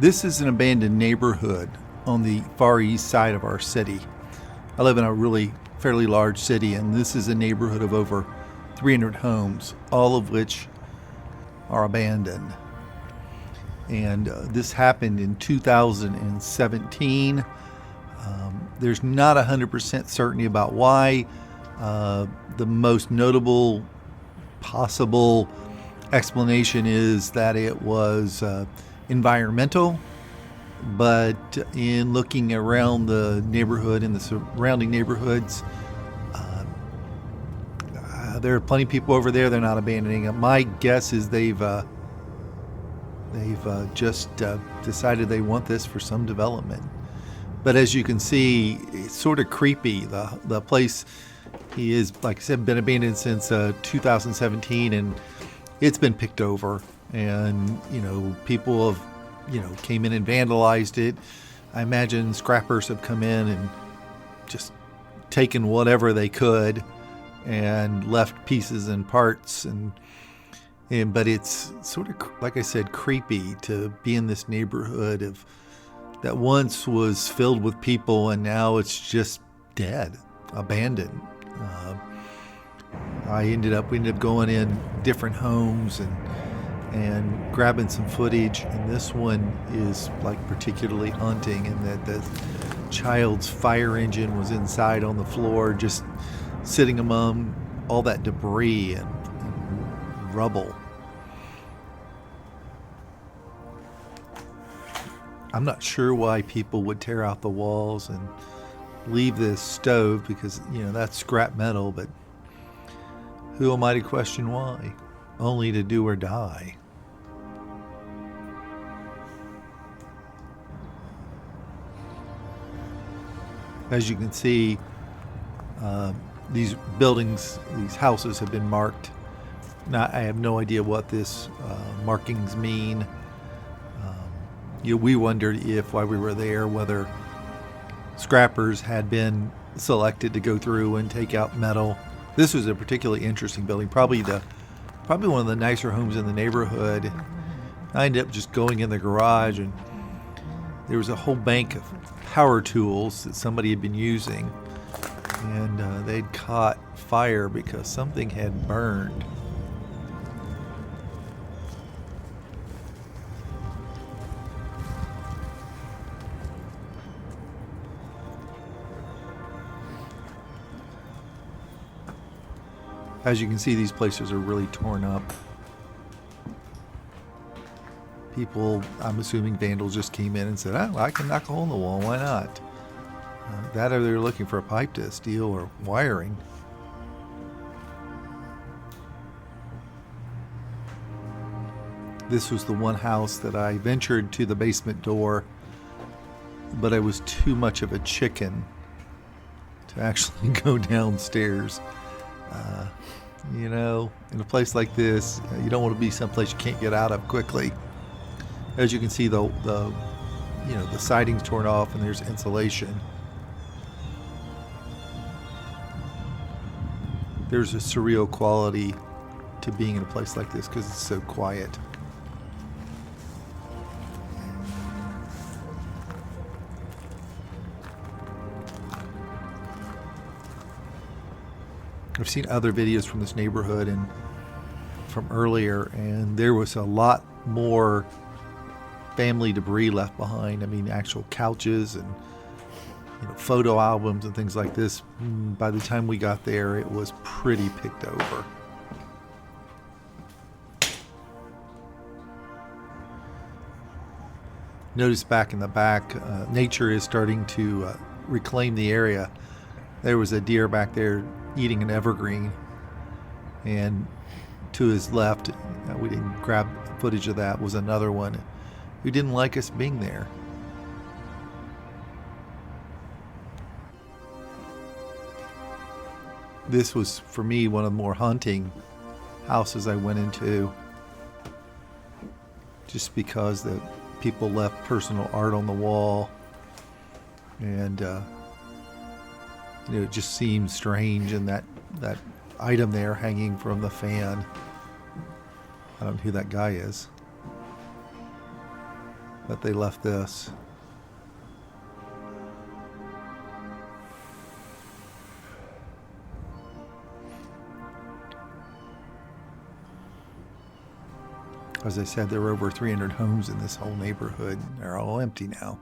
This is an abandoned neighborhood on the far east side of our city. I live in a really fairly large city, and this is a neighborhood of over 300 homes, all of which are abandoned. And this happened in 2017. There's not 100% certainty about why. The most notable possible explanation is that it was environmental, but in looking around the neighborhood and the surrounding neighborhoods, there are plenty of people over there. They're not abandoning it. My guess is they've just decided they want this for some development. But as you can see, it's sort of creepy. The place is, like I said, been abandoned since 2017, and it's been picked over. And people have came in and vandalized it. I imagine scrappers have come in and just taken whatever they could and left pieces and parts, but it's sort of, like I said, creepy to be in this neighborhood that once was filled with people, and now it's just dead, abandoned. We ended up going in different homes and grabbing some footage, and this one is like particularly haunting in that the child's fire engine was inside on the floor, just sitting among all that debris and rubble. I'm not sure why people would tear out the walls and leave this stove, because that's scrap metal, but who am I to question why? Only to do or die. As you can see, these buildings, these houses have been marked. Now, I have no idea what this markings mean. We wondered while we were there, whether scrappers had been selected to go through and take out metal. This was a particularly interesting building, probably one of the nicer homes in the neighborhood. I ended up just going in the garage, and there was a whole bank of power tools that somebody had been using, and they'd caught fire because something had burned. As you can see, these places are really torn up. People, I'm assuming vandals, just came in and said, "Oh, I can knock a hole in the wall, why not?" That or they're looking for a pipe to steal or wiring. This was the one house that I ventured to the basement door, but I was too much of a chicken to actually go downstairs. In a place like this, you don't want to be someplace you can't get out of quickly. As you can see, the siding's torn off and there's insulation. There's a surreal quality to being in a place like this because it's so quiet. I've seen other videos from this neighborhood and from earlier, and there was a lot more family debris left behind. I mean, actual couches and photo albums and things like this. By the time we got there, it was pretty picked over. Notice back in the back, nature is starting to reclaim the area. There was a deer back there eating an evergreen, and to his left, we didn't grab footage of that, was another one who didn't like us being there. This was, for me, one of the more haunting houses I went into, just because the people left personal art on the wall, and it just seemed strange, and that item there hanging from the fan. I don't know who that guy is. but they left this. As I said, there were over 300 homes in this whole neighborhood. They're all empty now.